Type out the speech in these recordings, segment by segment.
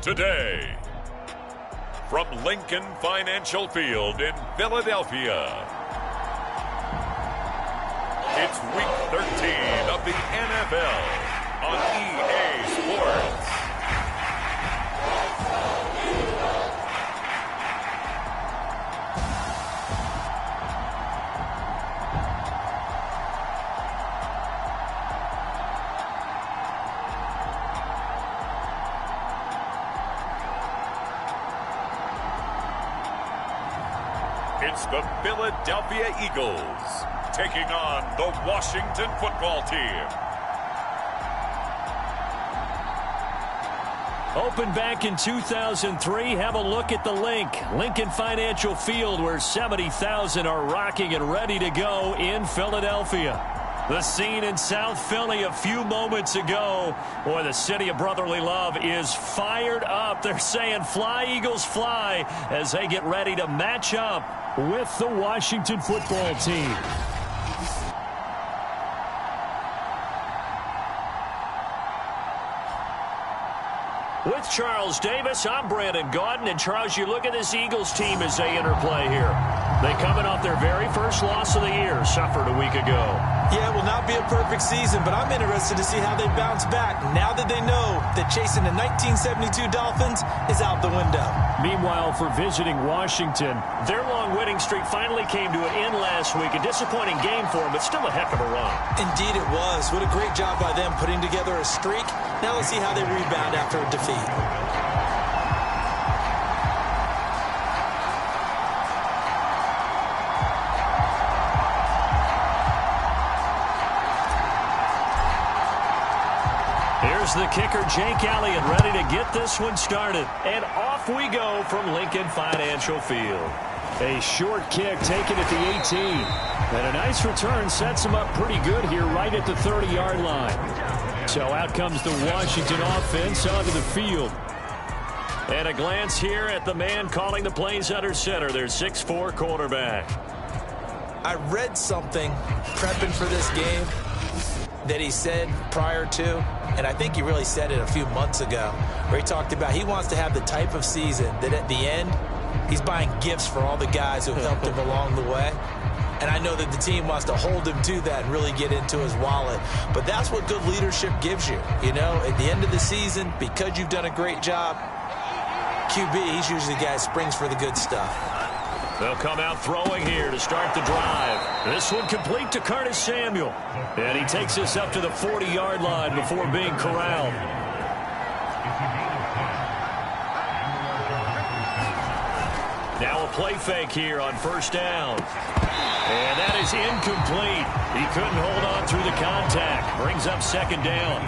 today. From Lincoln Financial Field in Philadelphia, it's Week 13 of the NFL on EA Sports. It's the Philadelphia Eagles taking on the Washington football team. Opened back in 2003, have a look at the Lincoln Financial Field, where 70,000 are rocking and ready to go in Philadelphia. The scene in South Philly a few moments ago. Boy, the city of brotherly love is fired up. They're saying, "Fly, Eagles, fly," as they get ready to match up with the Washington football team. With Charles Davis, I'm Brandon Gaudin. And Charles, you look at this Eagles team as they interplay here. They coming off their very first loss of the year, suffered a week ago. Yeah, it will not be a perfect season, but I'm interested to see how they bounce back now that they know that chasing the 1972 Dolphins is out the window. Meanwhile, for visiting Washington, their long winning streak finally came to an end last week. A disappointing game for them, but still a heck of a run. Indeed it was. What a great job by them putting together a streak. Now let's see how they rebound after a defeat. Here's the kicker, Jake Elliott, ready to get this one started. And off we go from Lincoln Financial Field. A short kick taken at the 18. And a nice return sets him up pretty good here right at the 30-yard line. So out comes the Washington offense onto the field. And a glance here at the man calling the plays under center, their 6'4" quarterback. I read something prepping for this game that he said prior to, and I think he really said it a few months ago, where he talked about he wants to have the type of season that at the end, he's buying gifts for all the guys who helped him along the way. And I know that the team wants to hold him to that and really get into his wallet. But that's what good leadership gives you. You know, at the end of the season, because you've done a great job, QB, he's usually the guy who springs for the good stuff. They'll come out throwing here to start the drive. This one complete to Curtis Samuel. And he takes us up to the 40-yard line before being corralled. Now a play fake here on first down. And that is incomplete. He couldn't hold on through the contact. Brings up second down.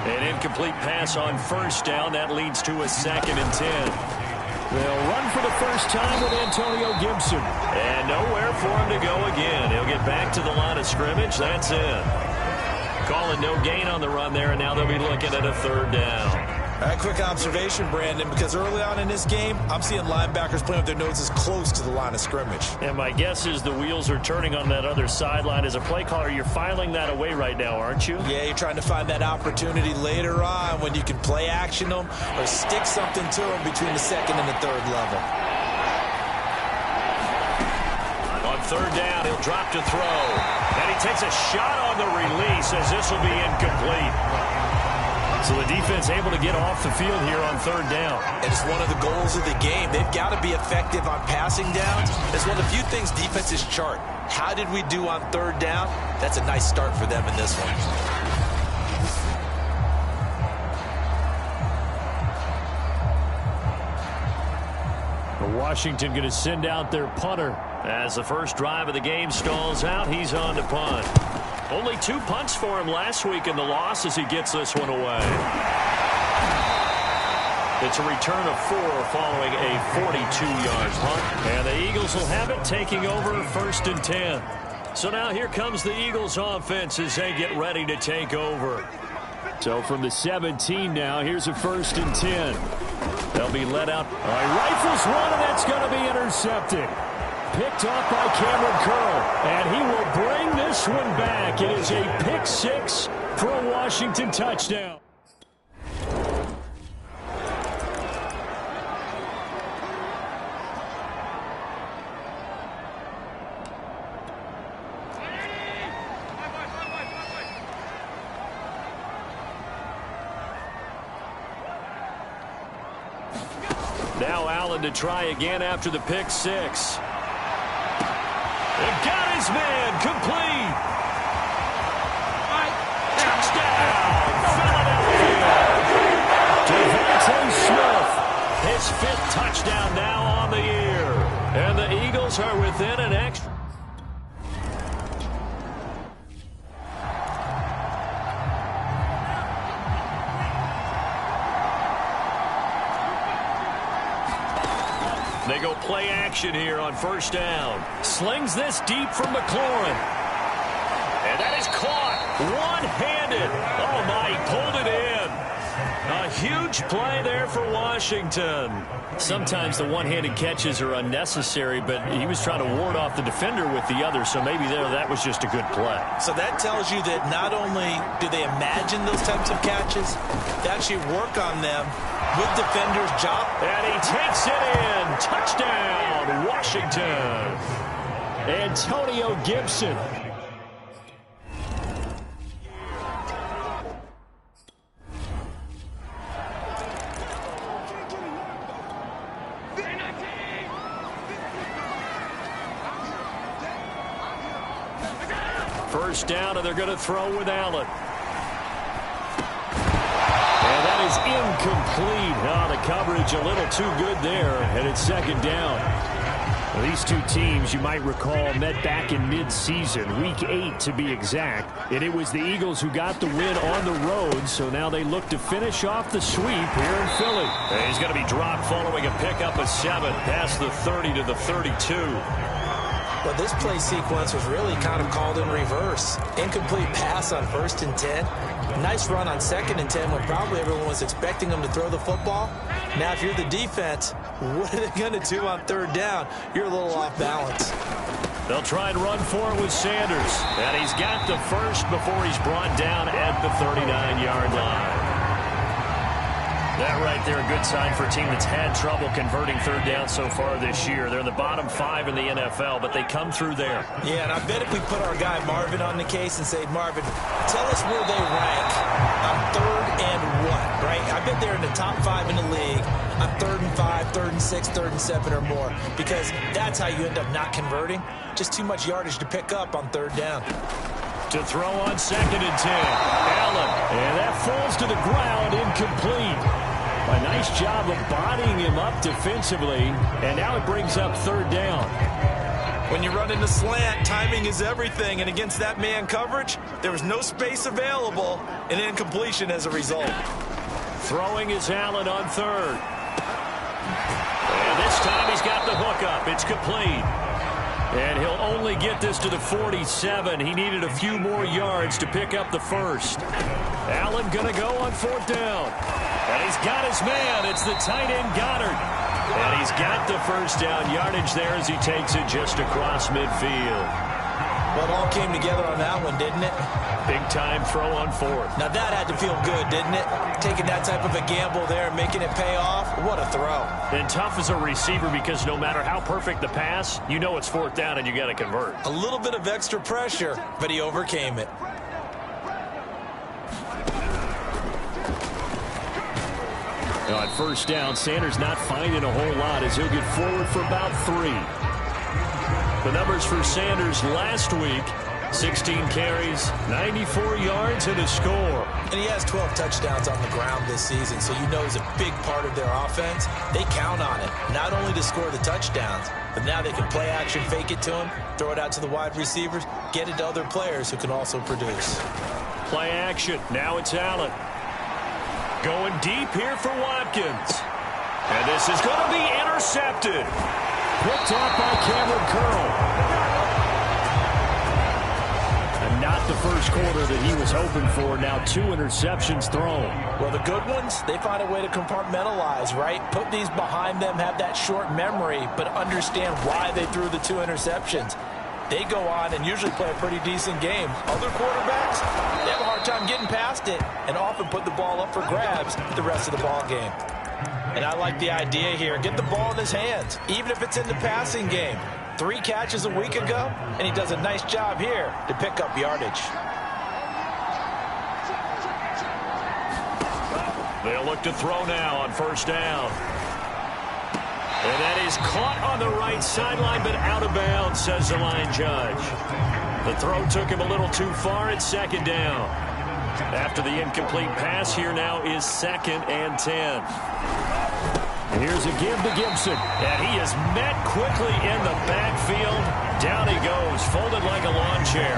An incomplete pass on first down. That leads to a 2nd and 10. They'll run for the first time with Antonio Gibson. And nowhere for him to go again. He'll get back to the line of scrimmage. That's it. Calling no gain on the run there, and now they'll be looking at a 3rd down. A quick observation, Brandon, because early on in this game, I'm seeing linebackers playing with their noses close to the line of scrimmage. And my guess is the wheels are turning on that other sideline. As a play caller, you're filing that away right now, aren't you? Yeah, you're trying to find that opportunity later on when you can play action them or stick something to them between the 2nd and the 3rd level. On 3rd down, he'll drop to throw. And he takes a shot on the release as this will be incomplete. So the defense able to get off the field here on 3rd down. And it's one of the goals of the game. They've got to be effective on passing downs. It's one of the few things defenses chart. How did we do on 3rd down? That's a nice start for them in this one. Washington going to send out their punter. As the first drive of the game stalls out, he's on to punt. Only 2 punts for him last week in the loss as he gets this one away. It's a return of 4 following a 42-yard punt. And the Eagles will have it, taking over 1st and 10. So now here comes the Eagles offense as they get ready to take over. So from the 17 now, here's a 1st and 10. They'll be let out. Rifles one, and that's going to be intercepted. Picked off by Cameron Curl, and he will bring this one back. It is a pick 6 for a Washington touchdown. Now Allen to try again after the pick six. And got his man complete. Touchdown, Philadelphia. Devontae Smith, his 5th touchdown now on the year. And the Eagles are within an extra. They go play action here on first down. Slings this deep from McLaurin. And that is caught one-handed. Oh, my, he pulled it in. A huge play there for Washington. Sometimes the one-handed catches are unnecessary, but he was trying to ward off the defender with the other, so maybe that was just a good play. So that tells you that not only do they imagine those types of catches, they actually work on them with defenders' job. And he takes it in. Touchdown, Washington. Antonio Gibson. First down, and they're going to throw with Allen. And that is incomplete. Oh, the coverage a little too good there, and it's second down. Well, these two teams, you might recall, met back in mid-season, week 8 to be exact. And it was the Eagles who got the win on the road, so now they look to finish off the sweep here in Philly. And he's going to be dropped following a pickup of 7 past the 30 to the 32. Well, this play sequence was really kind of called in reverse. Incomplete pass on 1st and 10. Nice run on 2nd and 10 when probably everyone was expecting them to throw the football. Now, if you're the defense, what are they going to do on 3rd down? You're a little off balance. They'll try and run for it with Sanders. And he's got the first before he's brought down at the 39-yard line. That right there, a good sign for a team that's had trouble converting 3rd down so far this year. They're in the bottom 5 in the NFL, but they come through there. Yeah, and I bet if we put our guy Marvin on the case and say, Marvin, tell us where they rank on 3rd and what, right? I bet they're in the top 5 in the league on 3rd and 5, 3rd and 6, 3rd and 7 or more, because that's how you end up not converting. Just too much yardage to pick up on 3rd down. To throw on 2nd and 10. Allen, and that falls to the ground, incomplete. A nice job of bodying him up defensively, and now it brings up 3rd down. When you run into slant, timing is everything, and against that man coverage, there was no space available, and incompletion as a result. Throwing is Allen on 3rd. And this time he's got the hook up. It's complete. And he'll only get this to the 47. He needed a few more yards to pick up the first. Allen going to go on 4th down. And he's got his man. It's the tight end Goddard. And he's got the first down yardage there as he takes it just across midfield. Well, it all came together on that one, didn't it? Big time throw on 4th. Now that had to feel good, didn't it? Taking that type of a gamble there and making it pay off. What a throw. And tough as a receiver because no matter how perfect the pass, you know it's 4th down and you got to convert. A little bit of extra pressure, but he overcame it. Now on 1st down, Sanders not finding a whole lot as he'll get forward for about 3. The numbers for Sanders last week, 16 carries, 94 yards, and a score. And he has 12 touchdowns on the ground this season, so you know he's a big part of their offense. They count on it, not only to score the touchdowns, but now they can play action, fake it to him, throw it out to the wide receivers, get it to other players who can also produce. Play action. Now it's Allen. Going deep here for Watkins. And this is going to be intercepted. Picked off by Cameron Curl. And not the first quarter that he was hoping for. Now 2 interceptions thrown. Well, the good ones, they find a way to compartmentalize, right? Put these behind them, have that short memory, but understand why they threw the 2 interceptions. They go on and usually play a pretty decent game. Other quarterbacks, they have a hard time getting past it and often put the ball up for grabs the rest of the ball game. And I like the idea here. Get the ball in his hands, even if it's in the passing game. 3 catches a week ago, and he does a nice job here to pick up yardage. They'll look to throw now on 1st down. And that is caught on the right sideline, but out of bounds, says the line judge. The throw took him a little too far. It's second down. After the incomplete pass, here now is 2nd and 10. Here's a give to Gibson. And he is met quickly in the backfield. Down he goes, folded like a lawn chair.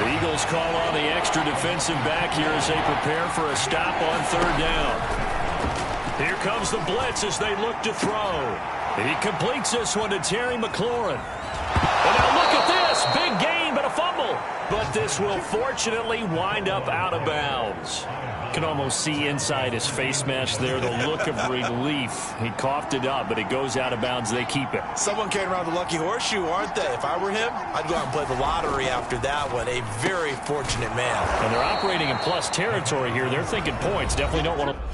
The Eagles call on the extra defensive back here as they prepare for a stop on 3rd down. Here comes the blitz as they look to throw. He completes this one to Terry McLaurin. And now look at this. Big gain, but a fumble. But this will fortunately wind up out of bounds. You can almost see inside his face mask there the look of relief. He coughed it up, but it goes out of bounds. They keep it. Someone came around the lucky horseshoe, aren't they? If I were him, I'd go out and play the lottery after that one. A very fortunate man. And they're operating in plus territory here. They're thinking points. Definitely don't want to...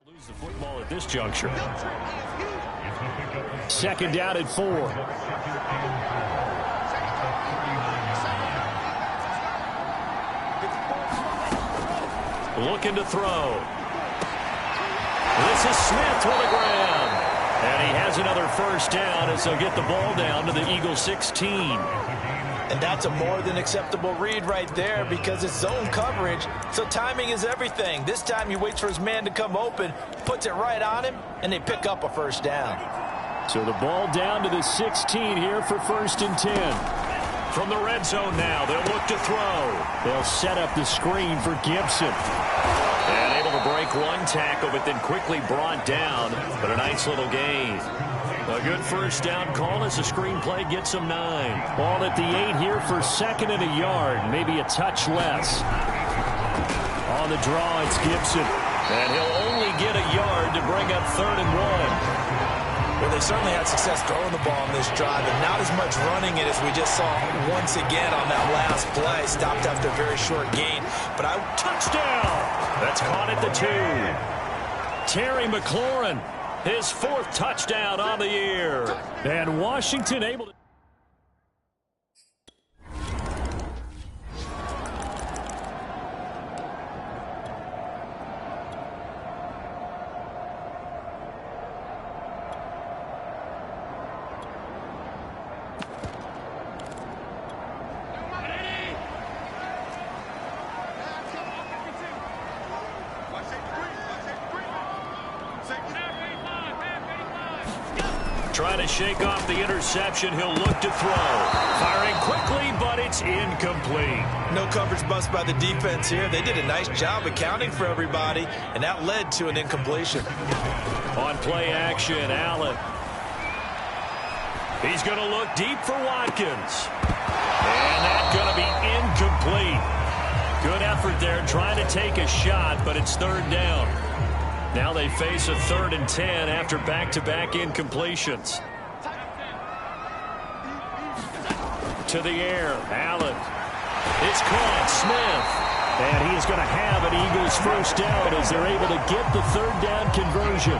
Lose the football at this juncture. 2nd down and 4. Looking to throw. This is Smith to the ground. And he has another 1st down as they'll get the ball down to the Eagles 16. And that's a more than acceptable read right there because it's zone coverage, so timing is everything. This time he waits for his man to come open, puts it right on him, and they pick up a 1st down. So the ball down to the 16 here for 1st and 10. From the red zone now, they'll look to throw. They'll set up the screen for Gibson. And able to break one tackle, but then quickly brought down, but a nice little gain. A good 1st down call as the screen play gets him 9. Ball at the 8 here for 2nd and a yard, maybe a touch less. On the draw, it's Gibson. And he'll only get a yard to bring up 3rd and 1. Well, they certainly had success throwing the ball on this drive, and not as much running it as we just saw once again on that last play. Stopped after a very short gain. But touchdown! That's caught at the 2. Terry McLaurin. His 4th touchdown on the year. And Washington able to... Trying to shake off the interception. He'll look to throw. Firing quickly, but it's incomplete. No coverage bust by the defense here. They did a nice job accounting for everybody, and that led to an incompletion. On play action, Allen. He's going to look deep for Watkins. And that's going to be incomplete. Good effort there trying to take a shot, but it's 3rd down. Now they face a 3rd and 10 after back-to-back incompletions. To the air, Allen. It's caught, Smith. And he is going to have an Eagles first down as they're able to get the third down conversion.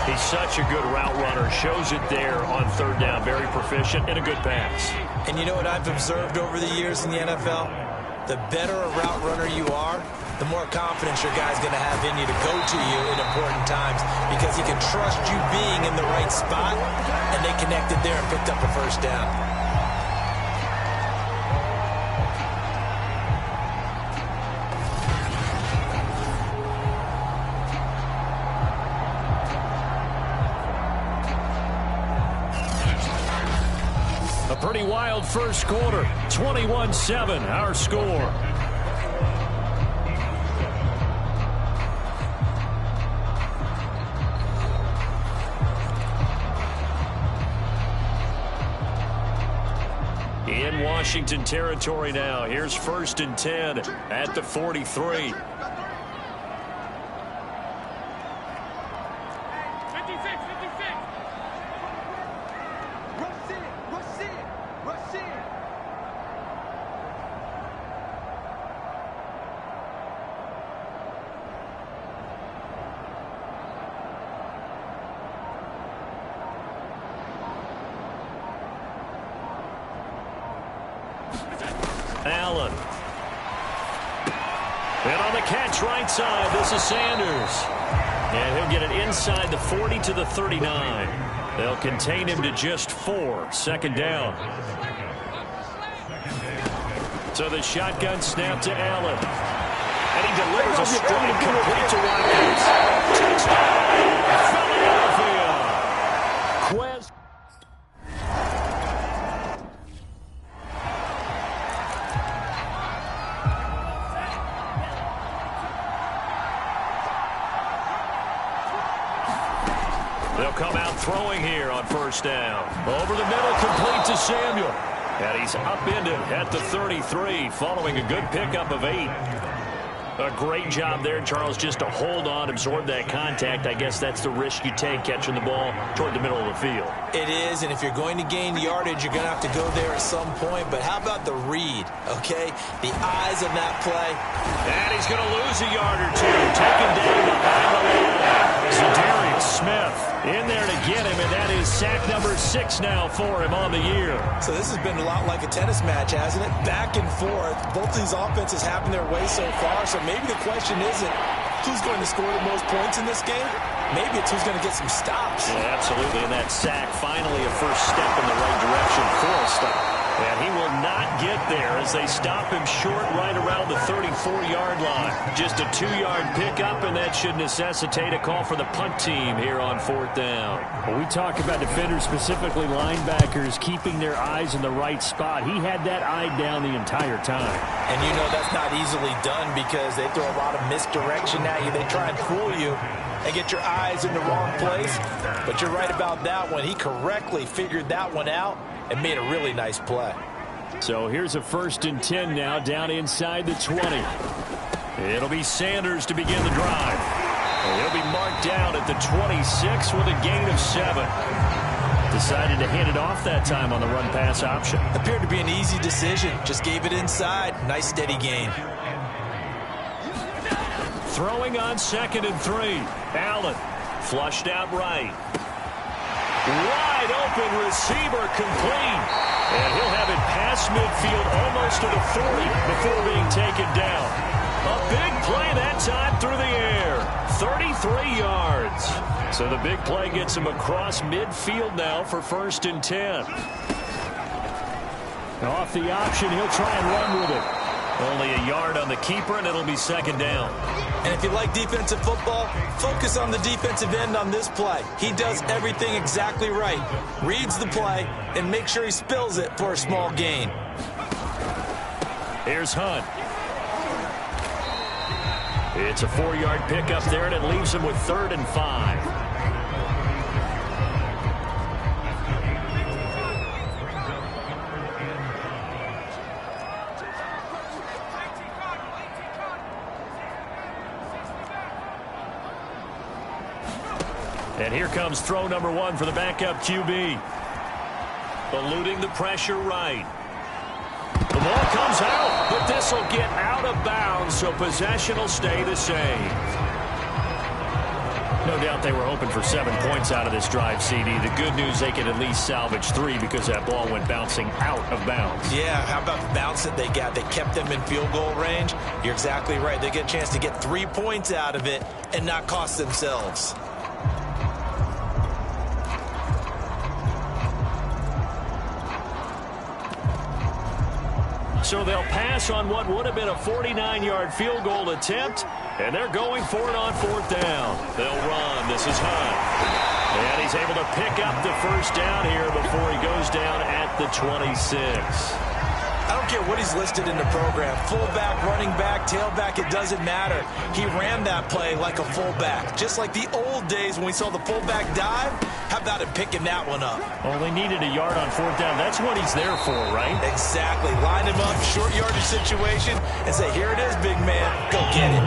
He's such a good route runner. Shows it there on third down. Very proficient and a good pass. And you know what I've observed over the years in the NFL? The better a route runner you are, the more confidence your guy's going to have in you to go to you in important times because he can trust you being in the right spot, and they connected there and picked up a first down. A pretty wild first quarter. 21-7, our score. In Washington territory now. Here's 1st and 10 at the 43. Allen. And on the catch right side, this is Sanders. And he'll get it inside the 40 to the 39. They'll contain him to just 4. Second down. So the shotgun snap to Allen. And he delivers a strike complete to Watkins. Touchdown, Philadelphia. Quest. They'll come out throwing here on first down. Over the middle, complete to Samuel. And he's upended at the 33 following a good pickup of 8. A great job there, Charles, just to hold on, absorb that contact. I guess that's the risk you take catching the ball toward the middle of the field. It is, and if you're going to gain yardage, you're going to have to go there at some point. But how about the read, okay? The eyes of that play. And he's going to lose a yard or two. Taken down behind the line. Zadarius Smith in there to get him, and that is sack number 6 now for him on the year. So this has been a lot like a tennis match, hasn't it? Back and forth. Both these offenses happen their way so far, so maybe the question isn't who's going to score the most points in this game. Maybe it's who's going to get some stops. Yeah, absolutely, and that sack finally a first step in the right direction for a stop. And he will not get there as they stop him short right around the 34-yard line. Just a 2-yard pickup, and that should necessitate a call for the punt team here on 4th down. When we talk about defenders, specifically linebackers, keeping their eyes in the right spot, he had that eye down the entire time. And you know that's not easily done because they throw a lot of misdirection at you. They try and fool you and get your eyes in the wrong place. But you're right about that one. He correctly figured that one out and made a really nice play. So here's a 1st and 10 now down inside the 20. It'll be Sanders to begin the drive. And he'll be marked down at the 26 with a gain of 7. Decided to hand it off that time on the run-pass option. Appeared to be an easy decision. Just gave it inside. Nice steady gain. Throwing on 2nd and 3. Allen flushed out right. Wide open receiver complete. And he'll have it past midfield almost to the 40 before being taken down. A big play that time through the air. 33 yards. So the big play gets him across midfield now for 1st and 10. Off the option, he'll try and run with it. Only a yard on the keeper, and it'll be 2nd down. And if you like defensive football, focus on the defensive end on this play. He does everything exactly right. Reads the play and makes sure he spills it for a small gain. Here's Hunt. It's a 4-yard pickup there, and it leaves him with 3rd and 5. And here comes throw number 1 for the backup QB. Eluding the pressure right. The Ball comes out, but this will get out of bounds, so possession will stay the same. No doubt they were hoping for 7 points out of this drive, CD. The good news, they could at least salvage 3 because that ball went bouncing out of bounds. Yeah, how about the bounce that they got? They kept them in field goal range. You're exactly right. They get a chance to get 3 points out of it and not cost themselves. So they'll pass on what would have been a 49-yard field goal attempt, and they're going for it on 4th down. They'll run. This is Hunt. And he's able to pick up the first down here before he goes down at the 26. I don't care what he's listed in the program. Fullback, running back, tailback, it doesn't matter. He ran that play like a fullback. Just like the old days when we saw the fullback dive. How about it picking that one up? Well, they needed a yard on 4th down. That's what he's there for, right? Exactly. Line him up, short yardage situation, and say, here it is, big man. Go get it.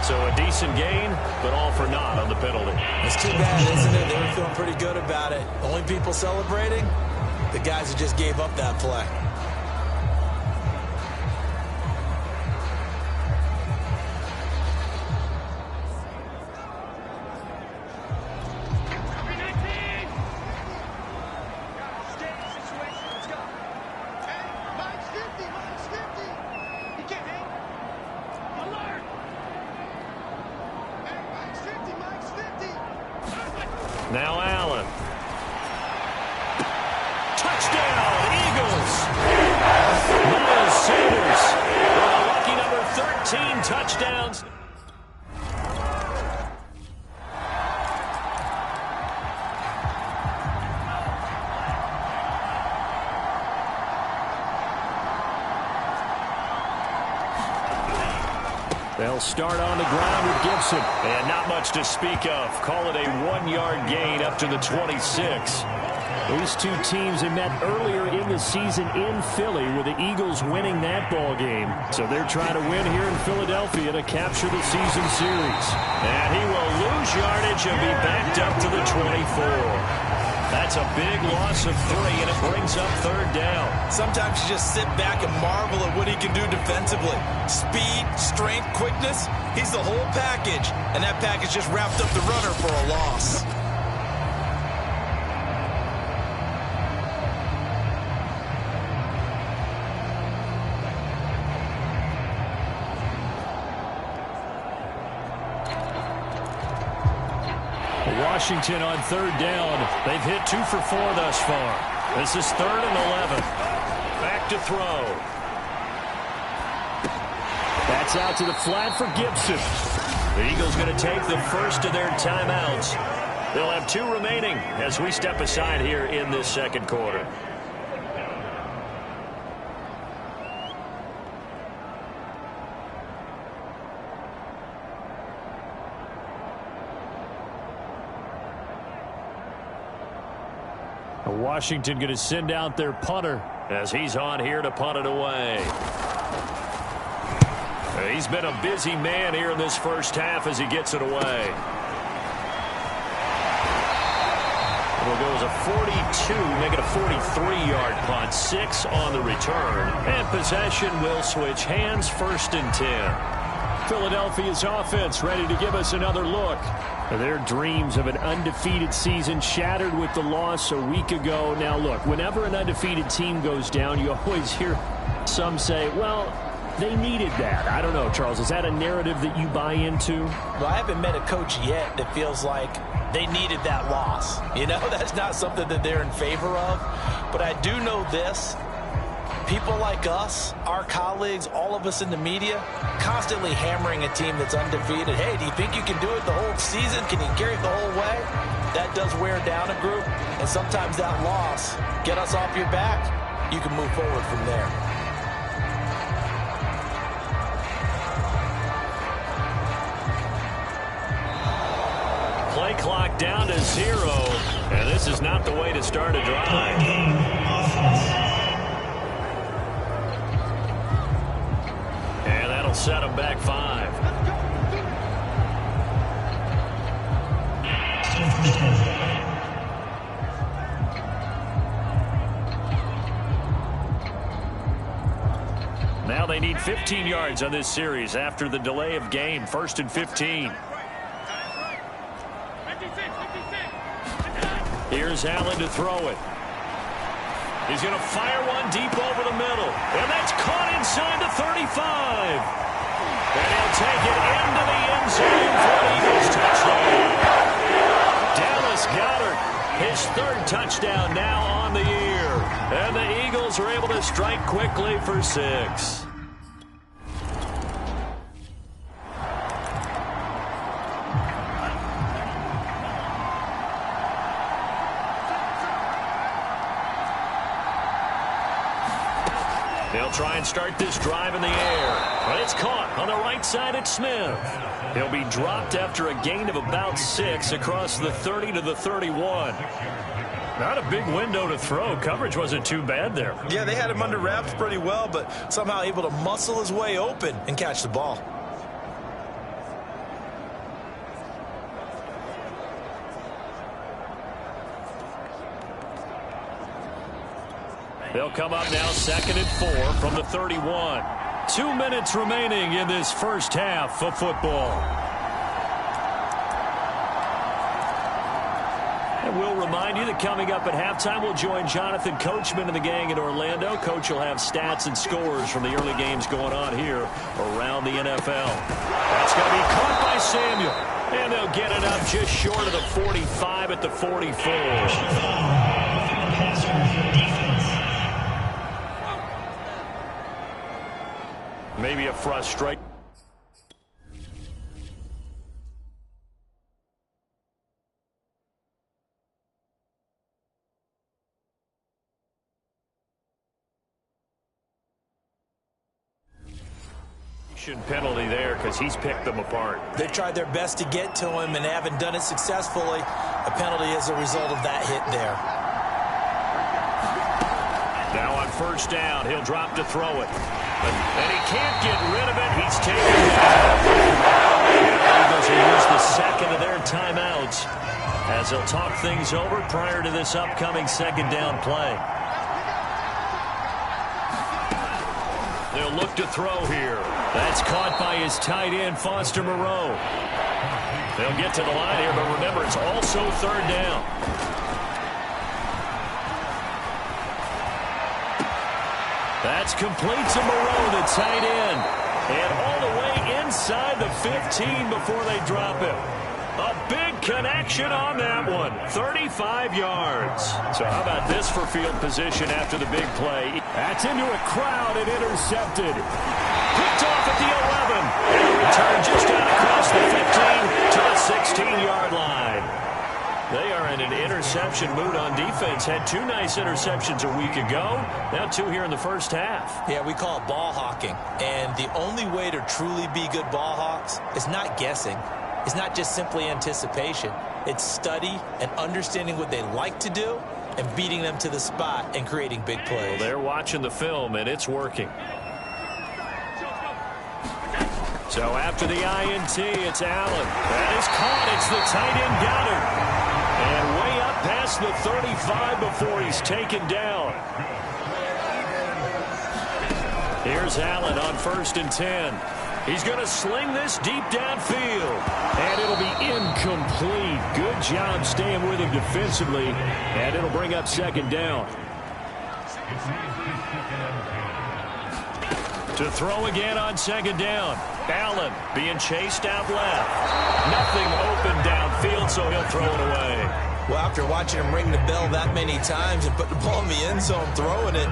So a decent gain, but all for naught on the penalty. It's too bad, isn't it? They were feeling pretty good about it. Only people celebrating, the guys who just gave up that play. Now Allen. Touchdown, Eagles. Miles Sanders with a lucky number 13 touchdowns. They'll start on the ground with Gibson. And not much to speak of. Call it a 1-yard gain up to the 26. These two teams have met earlier in the season in Philly with the Eagles winning that ball game. So they're trying to win here in Philadelphia to capture the season series. And he will lose yardage and be backed up to the 24. That's a big loss of 3, and it brings up 3rd down. Sometimes you just sit back and marvel at what he can do defensively. Speed, strength, quickness, he's the whole package. And that package just wrapped up the runner for a loss. Washington on 3rd down. They've hit 2 for 4 thus far. This is 3rd and 11. Back to throw. That's out to the flat for Gibson. The Eagles going to take the first of their timeouts. They'll have 2 remaining as we step aside here in this 2nd quarter. Washington going to send out their punter as he's on here to punt it away. He's been a busy man here in this first half as he gets it away. It'll go as a 42, make it a 43-yard punt, 6 on the return. And possession will switch hands, 1st and 10. Philadelphia's offense ready to give us another look. Their dreams of an undefeated season shattered with the loss a week ago. Now, look, whenever an undefeated team goes down, you always hear some say, well, they needed that. I don't know, Charles. Is that a narrative that you buy into? Well, I haven't met a coach yet that feels like they needed that loss. You know, that's not something that they're in favor of. But I do know this. People like us, our colleagues, all of us in the media, constantly hammering a team that's undefeated. Hey, do you think you can do it the whole season? Can you carry it the whole way? That does wear down a group, and sometimes that loss, get us off your back, you can move forward from there. Play clock down to 0, and this is not the way to start a drive. Set him back 5. they need 15 yards on this series after the delay of game. 1st and 15. Here's Allen to throw it. He's going to fire one deep over the middle. And that's caught inside the 35. And he'll take it into the end zone for an Eagles touchdown. Dallas Goedert, his 3rd touchdown now on the year. And the Eagles are able to strike quickly for 6. They'll try and start this drive in the air. But it's caught on the right side at Smith. He'll be dropped after a gain of about 6 across the 30 to the 31. Not a big window to throw. Coverage wasn't too bad there. Yeah, they had him under wraps pretty well, but somehow able to muscle his way open and catch the ball. They'll come up now 2nd and 4 from the 31. 2 minutes remaining in this first half of football. And we'll remind you that coming up at halftime, we'll join Jonathan Coachman and the gang in Orlando. Coach will have stats and scores from the early games going on here around the NFL. That's going to be caught by Samuel. And they'll get it up just short of the 45 at the 44. Maybe a frustration. Penalty there because he's picked them apart. They tried their best to get to him and haven't done it successfully. A penalty as a result of that hit there. Now on 1st down, he'll drop to throw it. And he can't get rid of it. He's taken it down. The Eagles will use the 2nd of their timeouts as they'll talk things over prior to this upcoming 2nd down play. They'll look to throw here. That's caught by his tight end, Foster Moreau. They'll get to the line here, but remember, it's also 3rd down. That's complete to Moreau, the tight end. And all the way inside the 15 before they drop him. A big connection on that one. 35 yards. So how about this for field position after the big play? That's into a crowd and intercepted. Picked off at the 11. And a return just out across the 15 to the 16-yard line. They are in an interception mood on defense. Had 2 nice interceptions a week ago. Now 2 here in the first half. Yeah, we call it ball hawking. And the only way to truly be good ball hawks is not guessing. It's not just simply anticipation. It's study and understanding what they like to do and beating them to the spot and creating big plays. Well, they're watching the film, and it's working. So after the INT, it's Allen. That is caught. It's the tight end Goedert. And way up past the 35 before he's taken down. Here's Allen on 1st and 10. He's going to sling this deep downfield. And it'll be incomplete. Good job staying with him defensively. And it'll bring up 2nd down. To throw again on 2nd down. Allen being chased out left. Nothing open downfield, so he'll throw it away. Well, after watching him ring the bell that many times and put the ball in the end zone throwing it,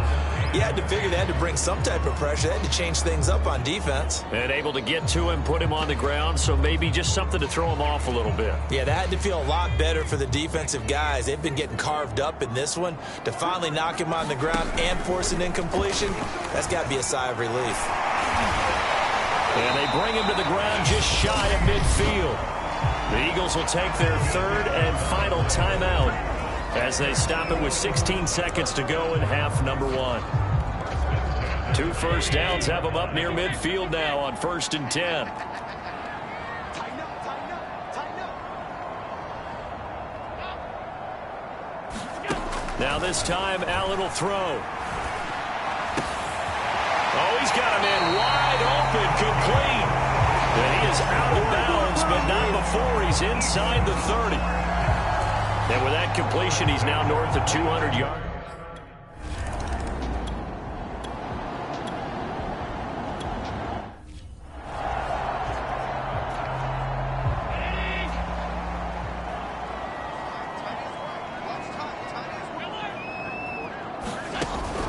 you had to figure they had to bring some type of pressure. They had to change things up on defense. And able to get to him, put him on the ground, so maybe just something to throw him off a little bit. Yeah, that had to feel a lot better for the defensive guys. They've been getting carved up in this one. To finally knock him on the ground and force an incompletion, that's got to be a sigh of relief. And they bring him to the ground just shy of midfield. The Eagles will take their 3rd and final timeout as they stop it with 16 seconds to go in half number 1. 2 first downs have them up near midfield now on 1st and 10. Now this time, Allen will throw. Oh, He's got him in wide open, complete. And he is out of bounds, but not before he's inside the 30. And with that completion, he's now north of 200 yards.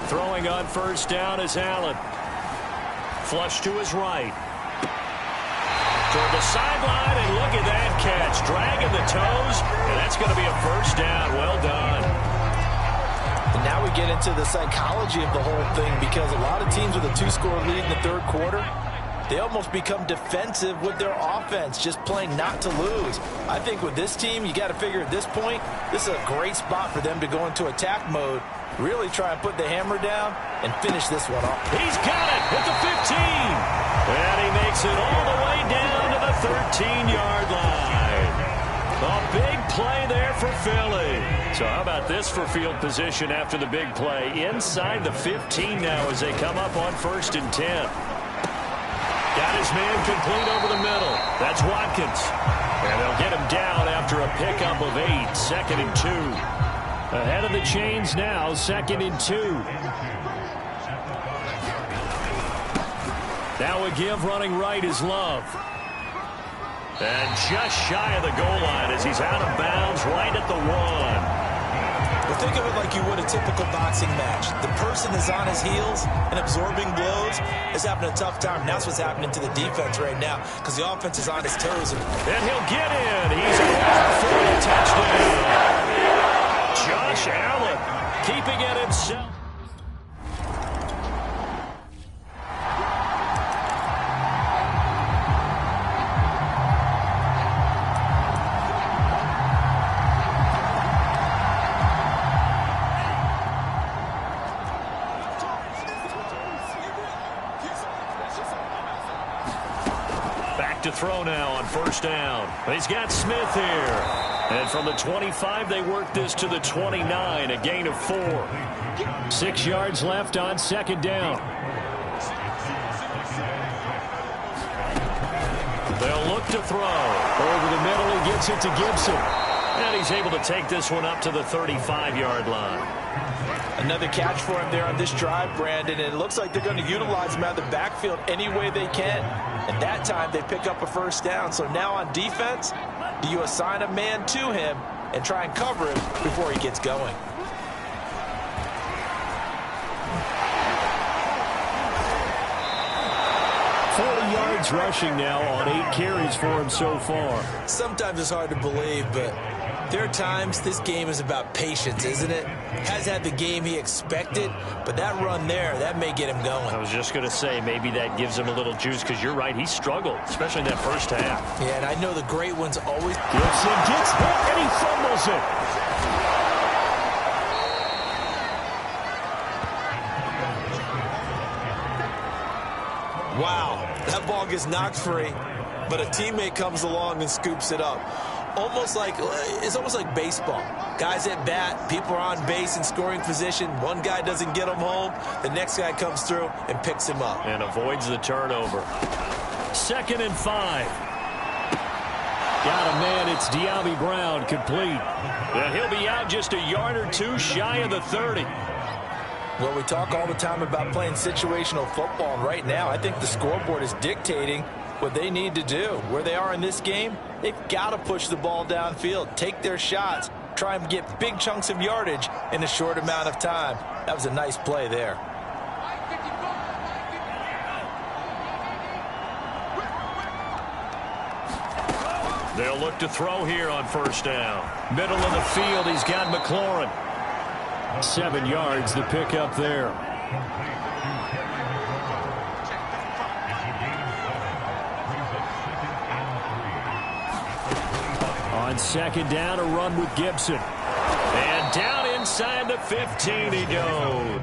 Throwing on first down is Allen. Flush to his right. Toward the sideline, and look at that catch. Dragging the toes, and that's going to be a first down. Well done. And now we get into the psychology of the whole thing, because a lot of teams with a 2-score lead in the third quarter, they almost become defensive with their offense, just playing not to lose. I think with this team, you got to figure at this point, this is a great spot for them to go into attack mode, really try and put the hammer down and finish this one off. He's got it at the 15. And he makes it all the way down to the 13-yard line. A big play there for Philly. So how about this for field position after the big play? Inside the 15 now as they come up on 1st and 10. Got his man complete over the middle. That's Watkins. And they'll get him down after a pickup of 8. 2nd and 2. Ahead of the chains now, 2nd and 2. Now a give running right is Love. And just shy of the goal line as he's out of bounds right at the 1. Well, think of it like you would a typical boxing match. The person is on his heels and absorbing blows is having a tough time. And that's what's happening to the defense right now, because the offense is on his toes. And he'll get in. He's off for a touchdown. Josh Allen keeping it himself. Back to throw now on 1st down. He's got Smith here. And from the 25, they work this to the 29, a gain of 4. 6 yards left on 2nd down. They'll look to throw. Over the middle, he gets it to Gibson. And he's able to take this one up to the 35-yard line. Another catch for him there on this drive, Brandon. And it looks like they're going to utilize him out of the backfield any way they can. And that time, they pick up a 1st down. So now on defense, do you assign a man to him and try and cover him before he gets going? Yards rushing now on 8 carries for him so far. Sometimes it's hard to believe, but there are times this game is about patience, isn't it? Has had the game he expected, but that run there, that may get him going. I was just going to say, maybe that gives him a little juice, because you're right, he struggled, especially in that first half. Yeah, and I know the great ones always... Gibson gets hit, and he fumbles it. Wow, that ball gets knocked free, but a teammate comes along and scoops it up. It's almost like baseball. Guys at bat, people are on base in scoring position. One guy doesn't get him home. The next guy comes through and picks him up. And avoids the turnover. 2nd and 5. Got a man, it's De'Ami Brown, complete. And he'll be out just a yard or 2 shy of the 30. Well, we talk all the time about playing situational football, and right now I think the scoreboard is dictating what they need to do. Where they are in this game, they've got to push the ball downfield, take their shots, try and get big chunks of yardage in a short amount of time. That was a nice play there. They'll look to throw here on 1st down. Middle of the field, he's got McLaurin. 7 yards, the pickup there. On 2nd down, a run with Gibson. And down inside the 15 he goes.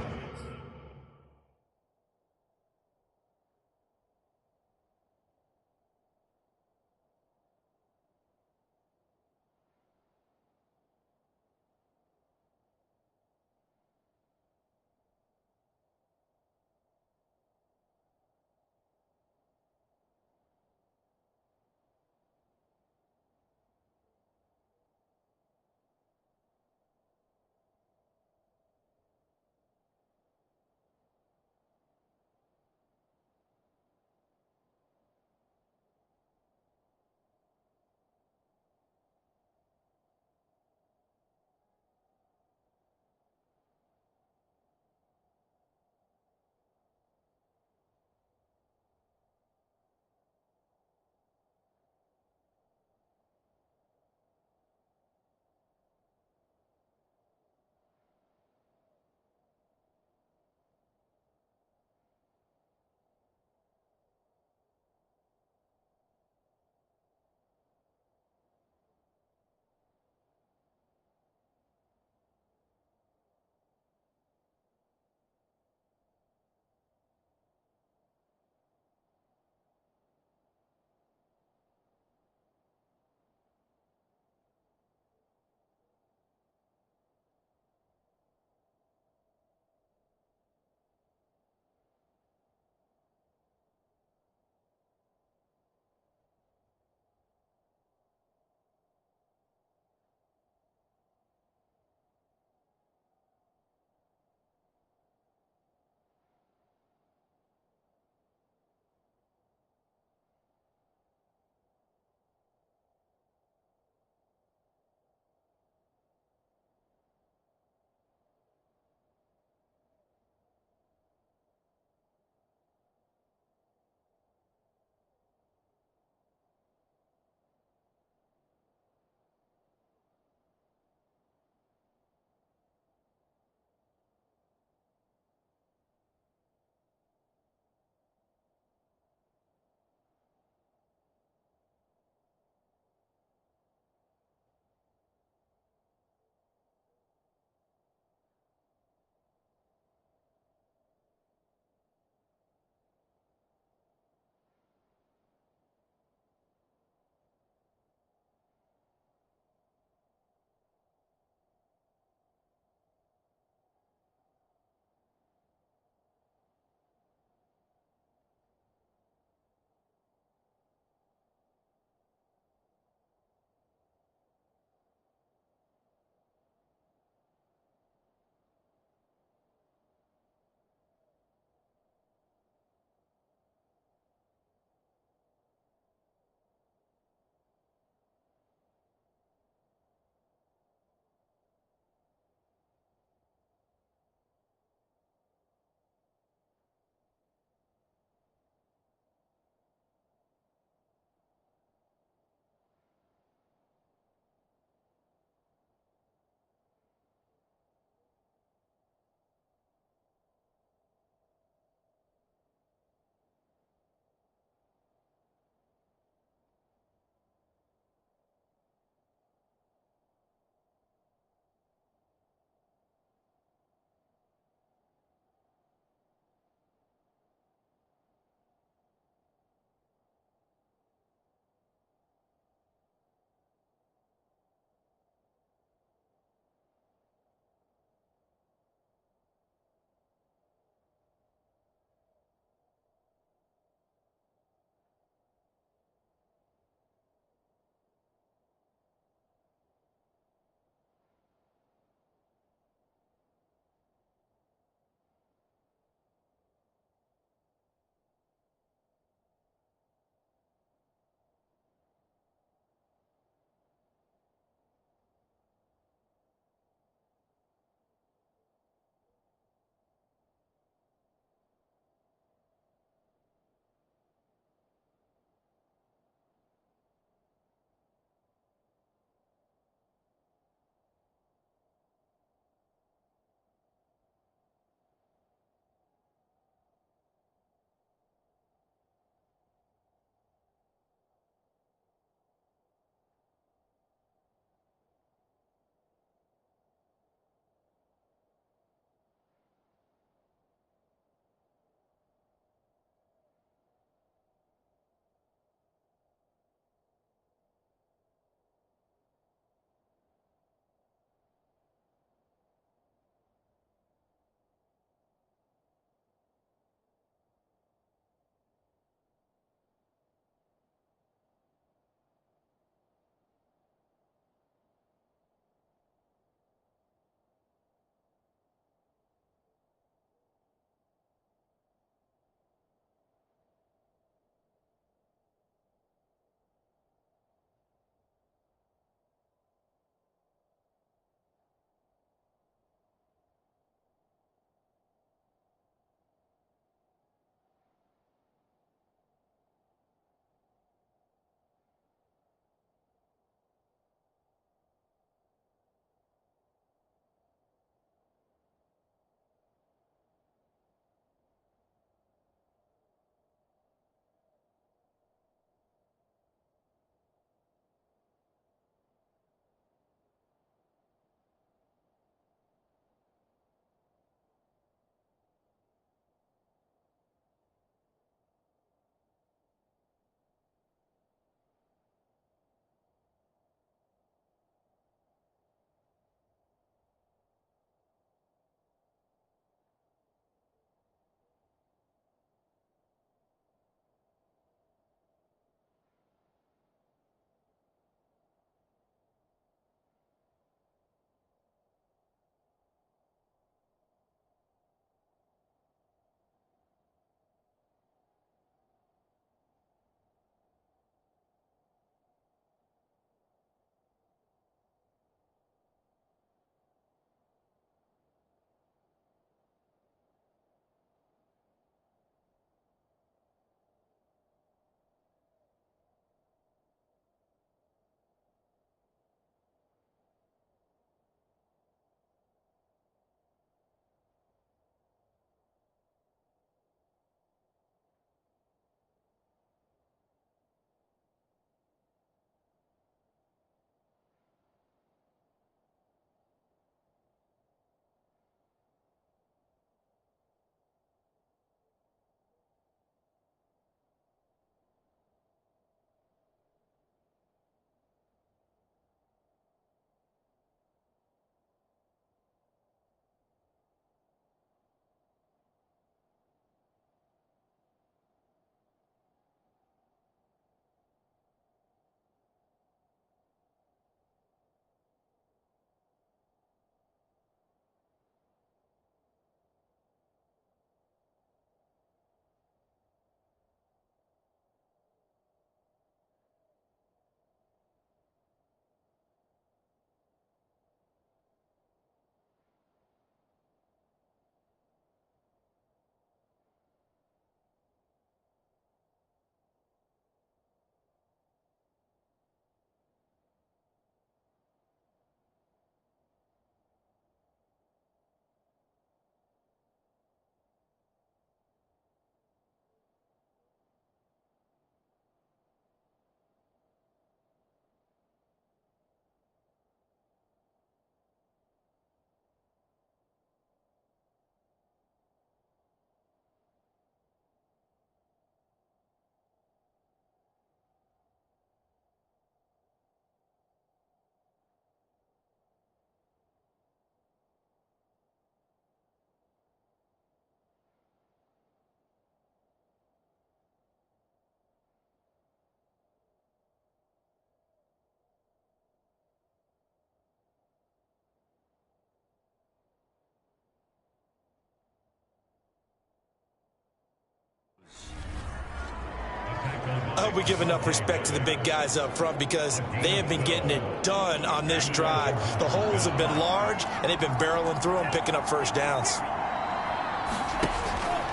I hope we give enough respect to the big guys up front because they have been getting it done on this drive. The holes have been large, and they've been barreling through them, picking up first downs.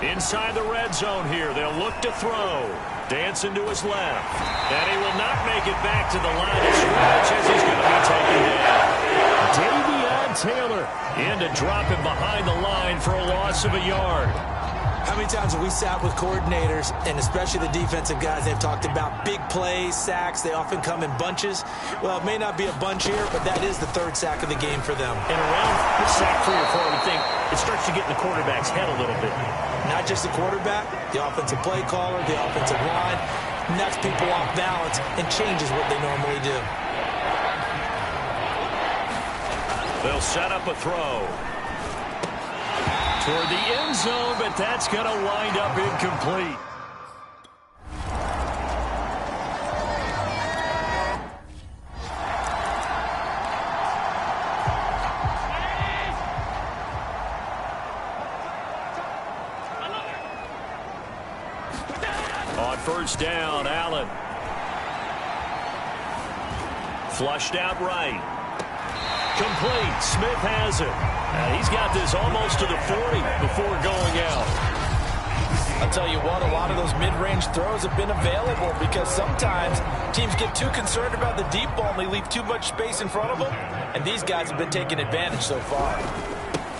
Inside the red zone here, they'll look to throw. Dancing to his left. And he will not make it back to the line of scrimmage as he's going to be taken down. Davion Taylor in to drop him behind the line for a loss of a yard. How many times have we sat with coordinators, and especially the defensive guys, they've talked about big plays, sacks. They often come in bunches. Well, it may not be a bunch here, but that is the third sack of the game for them. And around the sack 3 or 4, I would think it starts to get in the quarterback's head a little bit. Not just the quarterback, the offensive play caller, the offensive line, knocks people off balance and changes what they normally do. They'll set up a throw. Toward the end zone, but that's going to wind up incomplete. On first down, Allen. Flushed out right. Complete. Smith has it. And he's got this almost to the 40 before going out. I'll tell you what, a lot of those mid-range throws have been available because sometimes teams get too concerned about the deep ball and they leave too much space in front of them. And these guys have been taking advantage so far.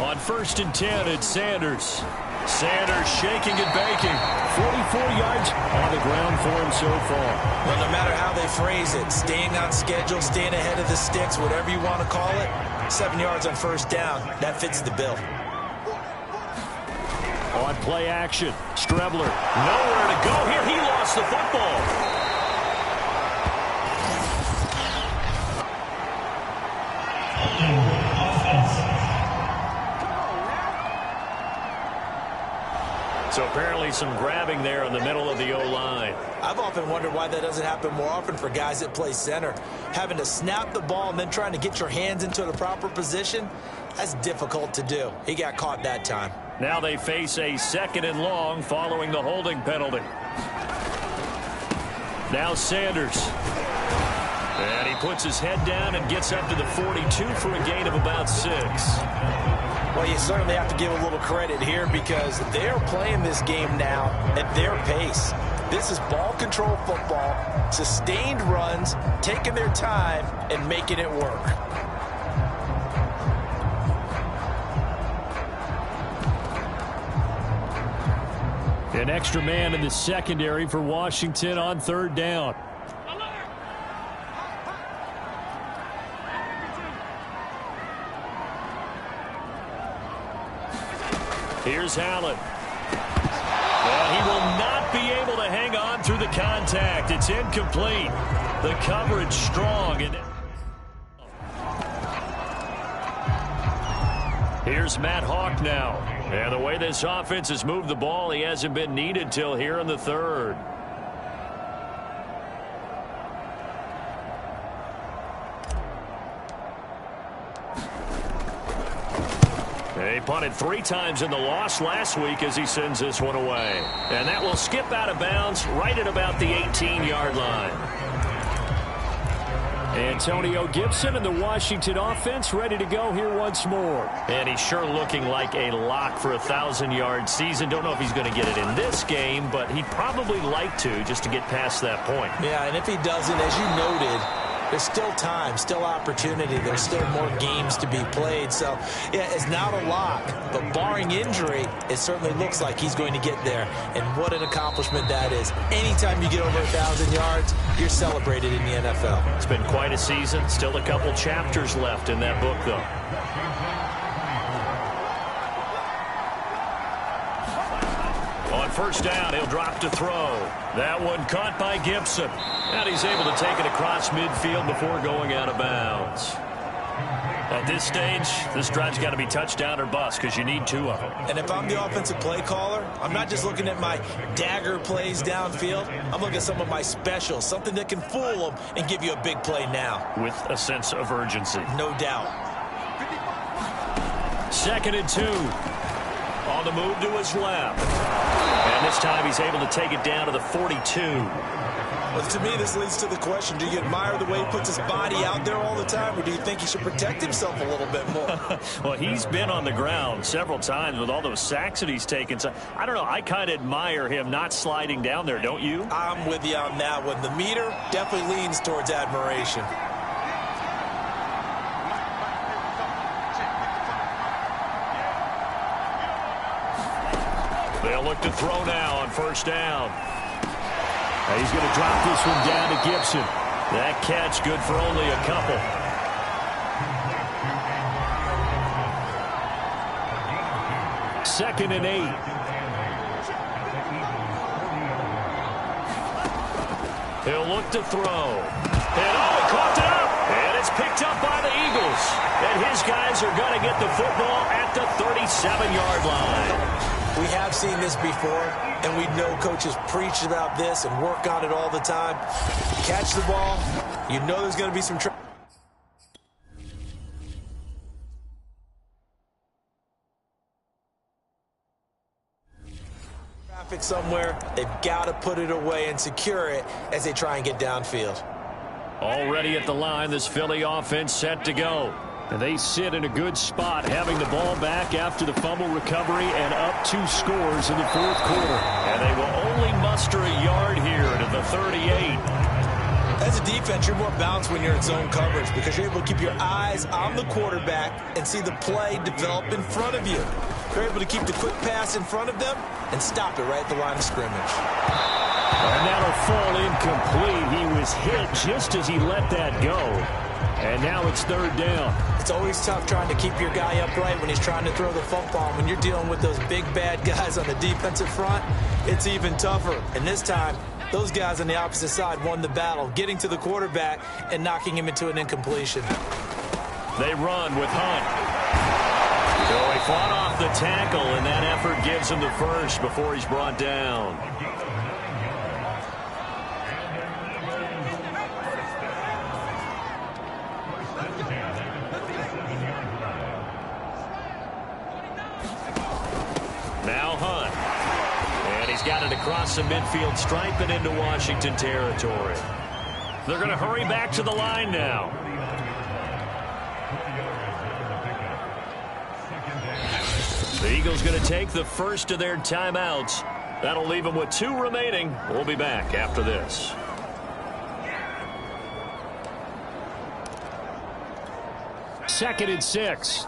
On first and 10, it's Sanders. Sanders shaking and baking. 44 yards on the ground for him so far. Well, no matter how they phrase it, staying on schedule, staying ahead of the sticks, whatever you want to call it, 7 yards on first down, that fits the bill. On play action, Strebler. Nowhere to go here. He lost the football. So apparently some grabbing there in the middle of the O-line. I've often wondered why that doesn't happen more often for guys that play center. Having to snap the ball and then trying to get your hands into the proper position, that's difficult to do. He got caught that time. Now they face a 2nd and long following the holding penalty. Now Sanders. And he puts his head down and gets up to the 42 for a gain of about 6. Well, you certainly have to give a little credit here because they're playing this game now at their pace. This is ball control football, sustained runs, taking their time, and making it work. An extra man in the secondary for Washington on third down. Here's Allen. And he will not be able to hang on through the contact. It's incomplete. The coverage strong. And here's Matt Hawk now. And the way this offense has moved the ball, he hasn't been needed till here in the third. He punted 3 times in the loss last week as he sends this one away. And that will skip out of bounds right at about the 18-yard line. Antonio Gibson and the Washington offense ready to go here once more. And he's sure looking like a lock for a 1,000-yard season. Don't know if he's going to get it in this game, but he'd probably like to just to get past that point. Yeah, and if he doesn't, as you noted, there's still time, still opportunity. There's still more games to be played. So, yeah, it's not a lock. But barring injury, it certainly looks like he's going to get there. And what an accomplishment that is. Anytime you get over 1,000 yards, you're celebrated in the NFL. It's been quite a season. Still a couple chapters left in that book, though. On first down, he'll drop to throw. That one caught by Gibson. And he's able to take it across midfield before going out of bounds. At this stage, this drive's got to be touchdown or bust because you need 2 of them. And if I'm the offensive play caller, I'm not just looking at my dagger plays downfield. I'm looking at some of my specials, something that can fool them and give you a big play now. With a sense of urgency. No doubt. 2nd and 2. On the move to his left. And this time he's able to take it down to the 42. Well, to me, this leads to the question, do you admire the way he puts his body out there all the time, or do you think he should protect himself a little bit more? Well, he's been on the ground several times with all those sacks that he's taken. So, I don't know. I kind of admire him not sliding down there, don't you? I'm with you on that one. The meter definitely leans towards admiration. They'll look to throw now on first down. He's going to drop this one down to Gibson. That catch good for only a couple. Second and 8. He'll look to throw. And he caught it up. And it's picked up by the Eagles. And his guys are going to get the football at the 37-yard line. We have seen this before, and we know coaches preach about this and work on it all the time. Catch the ball. You know there's going to be some traffic somewhere. They've got to put it away and secure it as they try and get downfield. Already at the line, this Philly offense set to go. And they sit in a good spot, having the ball back after the fumble recovery and up 2 scores in the fourth quarter. And they will only muster a yard here to the 38. As a defense, you're more balanced when you're in zone coverage because you're able to keep your eyes on the quarterback and see the play develop in front of you. You're able to keep the quick pass in front of them and stop it right at the line of scrimmage. And that'll fall incomplete. He was hit just as he let that go. And now it's third down. It's always tough trying to keep your guy upright when he's trying to throw the football. When you're dealing with those big, bad guys on the defensive front, it's even tougher. And this time, those guys on the opposite side won the battle, getting to the quarterback and knocking him into an incompletion. They run with Hunt. So he fought off the tackle, and that effort gives him the first before he's brought down. Now Hunt. And he's got it across the midfield stripe and into Washington territory. They're going to hurry back to the line now. The Eagles going to take the first of their timeouts. That'll leave them with 2 remaining. We'll be back after this. Second and 6.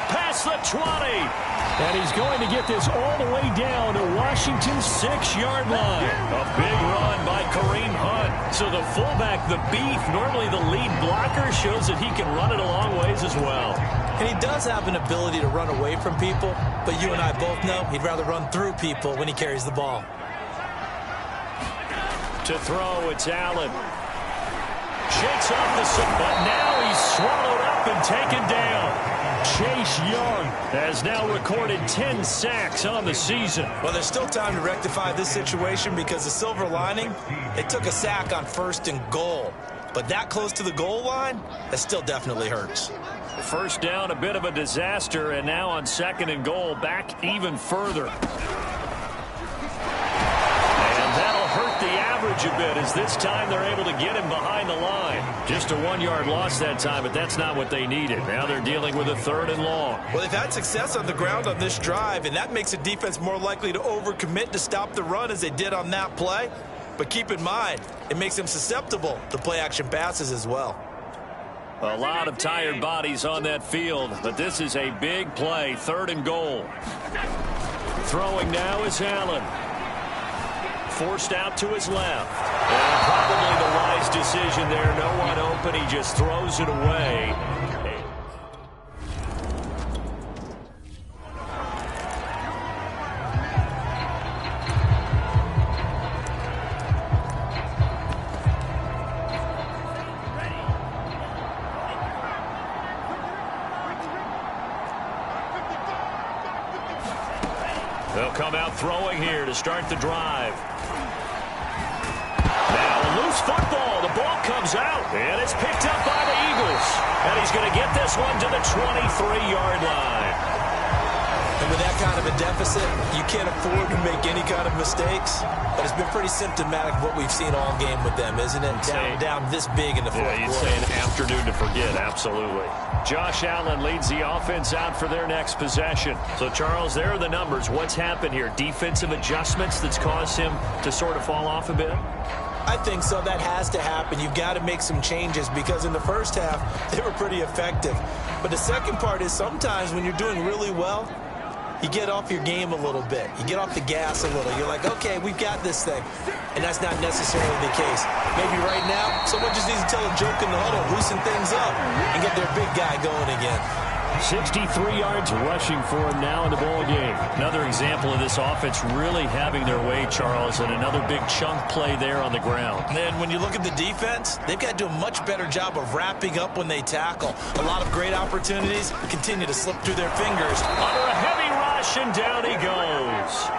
Past the 20. And he's going to get this all the way down to Washington's 6-yard line. A big run by Kareem Hunt. So the fullback, the beef, normally the lead blocker, shows that he can run it a long ways as well. And he does have an ability to run away from people, but you and I both know he'd rather run through people when he carries the ball. To throw, it's Allen. Shakes off the sun, but now he's swallowed up and taken down. Chase Young has now recorded 10 sacks on the season. Well, there's still time to rectify this situation because the silver lining, they took a sack on 1st and goal. But that close to the goal line, that still definitely hurts. First down, a bit of a disaster, and now on 2nd and goal, back even further. And that'll hurt the average a bit as this time they're able to get him behind the line. Just a 1-yard loss that time, but that's not what they needed. Now they're dealing with a 3rd and long. Well, they've had success on the ground on this drive, and that makes the defense more likely to overcommit to stop the run as they did on that play. But keep in mind, it makes them susceptible to play-action passes as well. A lot of tired bodies on that field, but this is a big play, 3rd and goal. Throwing now is Allen. Forced out to his left. And probably the wise decision there. No one open. He just throws it away. They'll come out throwing here to start the drive. Now a loose football. The ball comes out, and it's picked up by the Eagles. And he's going to get this one to the 23-yard line. And with that kind of a deficit, you can't afford to make any kind of mistakes. But it's been pretty symptomatic of what we've seen all game with them, isn't it? Down this big in the fourth quarter. You'd say an afternoon to forget, absolutely. Josh Allen leads the offense out for their next possession. So, Charles, there are the numbers. What's happened here? Defensive adjustments that's caused him to sort of fall off a bit? I think so. That has to happen. You've got to make some changes because in the first half, they were pretty effective. But the second part is sometimes when you're doing really well, you get off your game a little bit. You get off the gas a little. You're like, okay, we've got this thing. And that's not necessarily the case. Maybe right now, someone just needs to tell a joke in the huddle, loosen things up, and get their big guy going again. 63 yards rushing for him now in the ball game. Another example of this offense really having their way, Charles, and another big chunk play there on the ground. And then when you look at the defense, they've got to do a much better job of wrapping up when they tackle. A lot of great opportunities continue to slip through their fingers. Under a heavy rush, and down he goes.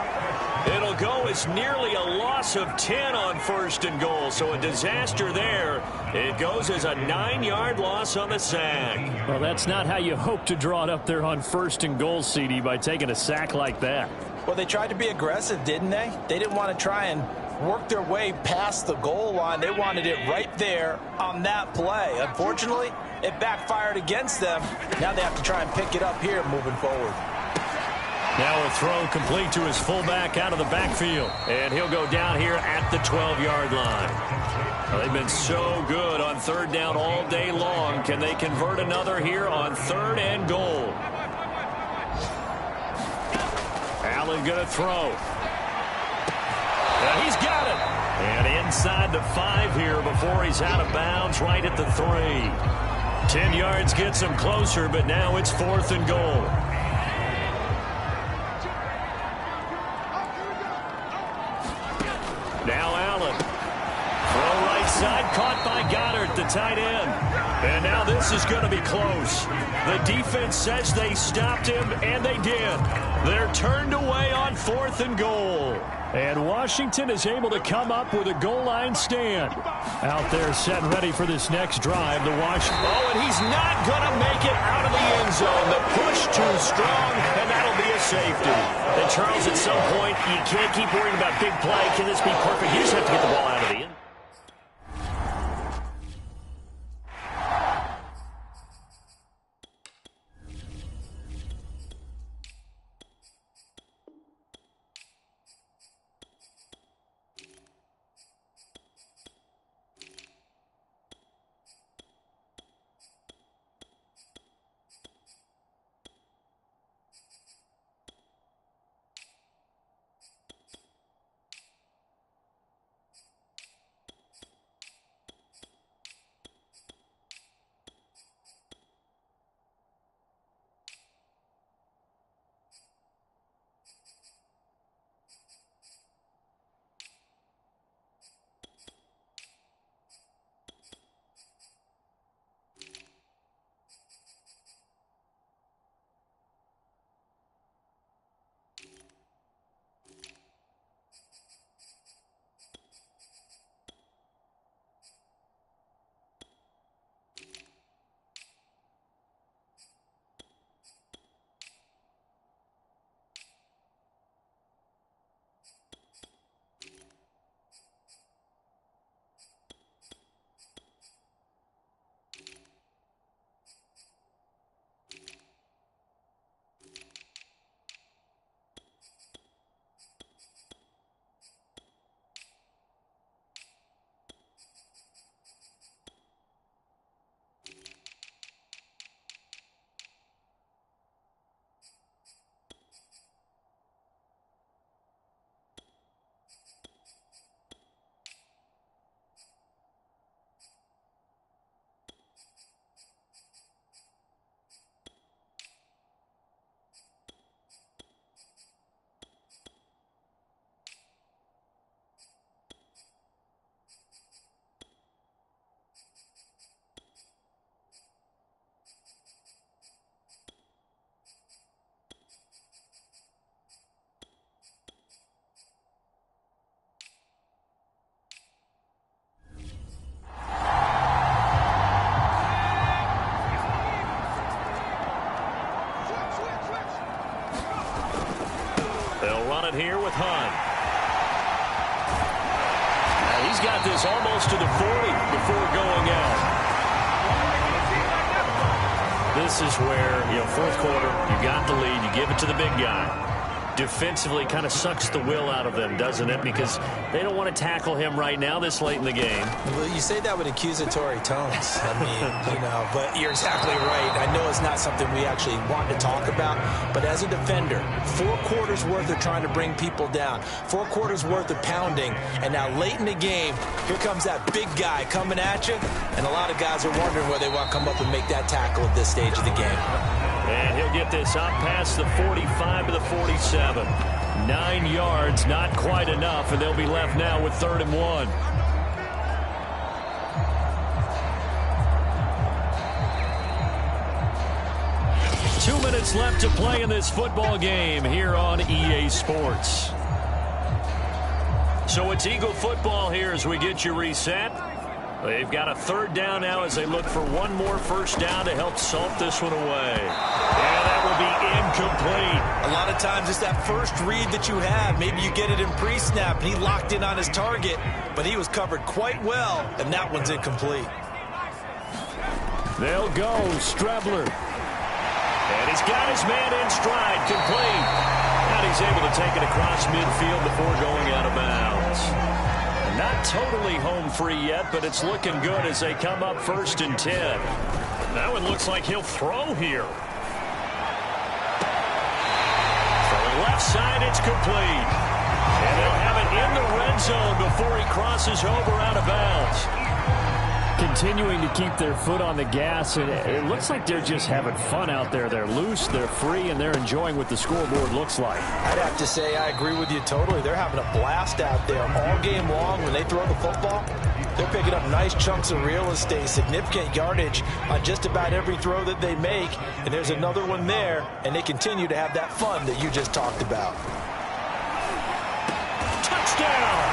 It'll go as nearly a loss of 10 on 1st and goal, so a disaster there. It goes as a 9-yard loss on the sack. Well, that's not how you hope to draw it up there on 1st and goal, CD, by taking a sack like that. Well, they tried to be aggressive, didn't they? They didn't want to try and work their way past the goal line. They wanted it right there on that play. Unfortunately, it backfired against them. Now they have to try and pick it up here moving forward. Now a throw complete to his fullback out of the backfield. And he'll go down here at the 12-yard line. Well, they've been so good on 3rd down all day long. Can they convert another here on 3rd and goal? Allen going to throw. And he's got it. And inside the 5 here before he's out of bounds right at the 3. 10 yards gets him closer, but now it's 4th and goal. Now Allen. Throw right side, caught by Goddard, the tight end. And now this is going to be close. The defense says they stopped him, and they did. They're turned away on 4th and goal. And Washington is able to come up with a goal line stand. Out there set and ready for this next drive. The Washington. Oh, and he's not going to make it out of the end zone. The push too strong, and that'll be a safety. And Charles, at some point, you can't keep worrying about big play. Can this be perfect? You just have to get the ball out of the end. on it here with Hunt. He's got this almost to the 40 before going out. This is where, fourth quarter, you got the lead, you give it to the big guy. Defensively kind of sucks the will out of them, doesn't it? Because they don't want to tackle him right now this late in the game. Well, you say that with accusatory tones. I mean, but you're exactly right. I know it's not something we actually want to talk about, but as a defender, 4 quarters worth of trying to bring people down, 4 quarters worth of pounding, and now late in the game, here comes that big guy coming at you, and a lot of guys are wondering whether they want to come up and make that tackle at this stage of the game. And he'll get this up past the 45 to the 47. 9 yards, not quite enough, and they'll be left now with 3rd and 1. Two minutes left to play in this football game here on EA Sports. So it's Eagle football here as we get you reset. They've got a 3rd down now as they look for one more first down to help salt this one away. And that will be incomplete. A lot of times it's that first read that you have. Maybe you get it in pre-snap, and he locked in on his target, but he was covered quite well, and that one's incomplete. They'll go, Strebler. And he's got his man in stride, complete. And he's able to take it across midfield before going out of bounds. Not totally home free yet, but it's looking good as they come up 1st and 10. That one looks like he'll throw here. From the left side, it's complete. And they'll have it in the red zone before he crosses over out of bounds. Continuing to keep their foot on the gas, and it looks like they're just having fun out there. They're loose, they're free, and they're enjoying what the scoreboard looks like. I'd have to say I agree with you totally. They're having a blast out there all game long. When they throw the football, they're picking up nice chunks of real estate, significant yardage on just about every throw that they make, and there's another one there, and they continue to have that fun that you just talked about. Touchdown!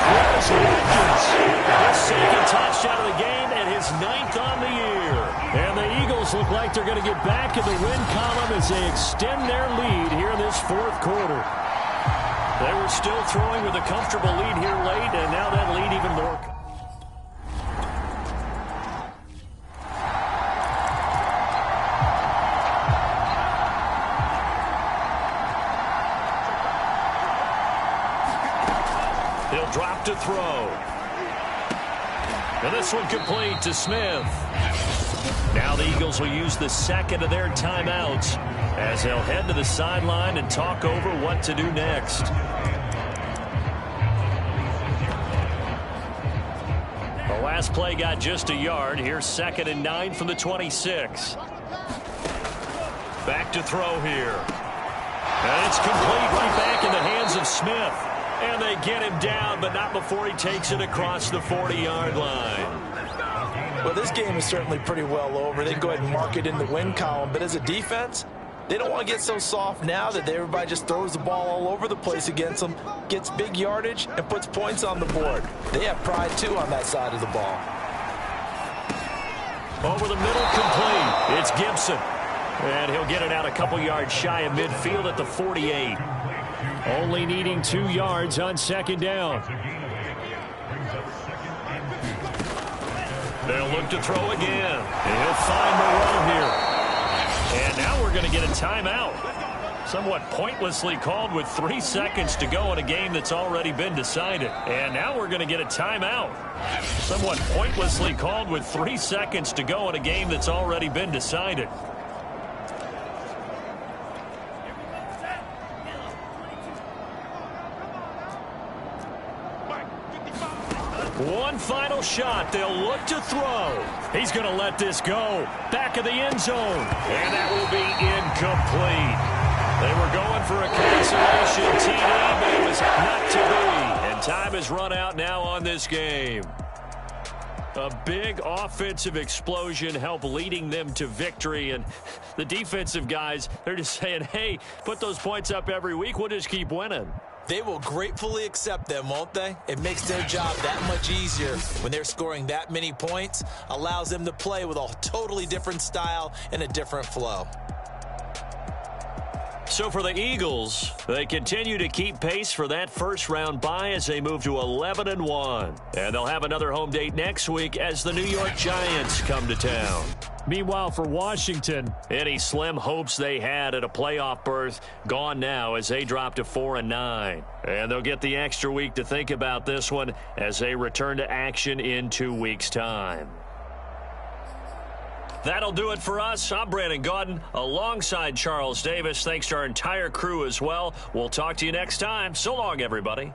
There's Watkins. His 2nd touchdown of the game and his 9th on the year. And the Eagles look like they're going to get back in the win column as they extend their lead here in this 4th quarter. They were still throwing with a comfortable lead here late, and now that lead even more. He'll drop to throw. And this one complete to Smith. Now the Eagles will use the 2nd of their timeouts as they'll head to the sideline and talk over what to do next. The last play got just a yard. Here's 2nd and 9 from the 26. Back to throw here. And it's complete right back in the hands of Smith. And they get him down, but not before he takes it across the 40-yard line. Well, this game is certainly pretty well over. They can go ahead and mark it in the win column. But as a defense, they don't want to get so soft now that everybody just throws the ball all over the place against them, gets big yardage, and puts points on the board. They have pride, too, on that side of the ball. Over the middle, complete. It's Gibson. And he'll get it out a couple yards shy of midfield at the 48. Only needing 2 yards on 2nd down. They'll look to throw again. And he'll find Moreau here. And now we're going to get a timeout. Somewhat pointlessly called with 3 seconds to go in a game that's already been decided. And now we're going to get a timeout. Somewhat pointlessly called with 3 seconds to go in a game that's already been decided. One final shot. They'll look to throw. He's going to let this go. Back of the end zone. And that will be incomplete. They were going for a consolation TD, but it was not to be. And time has run out now on this game. A big offensive explosion helped leading them to victory. And the defensive guys, they're just saying, hey, put those points up every week. We'll just keep winning. They will gratefully accept them, won't they? It makes their job that much easier when they're scoring that many points, allows them to play with a totally different style and a different flow. So for the Eagles, they continue to keep pace for that first-round bye as they move to 11-1. And they'll have another home date next week as the New York Giants come to town. Meanwhile, for Washington, any slim hopes they had at a playoff berth gone now as they drop to 4-9. And they'll get the extra week to think about this one as they return to action in 2 weeks' time. That'll do it for us. I'm Brandon Gaudin alongside Charles Davis. Thanks to our entire crew as well. We'll talk to you next time. So long, everybody.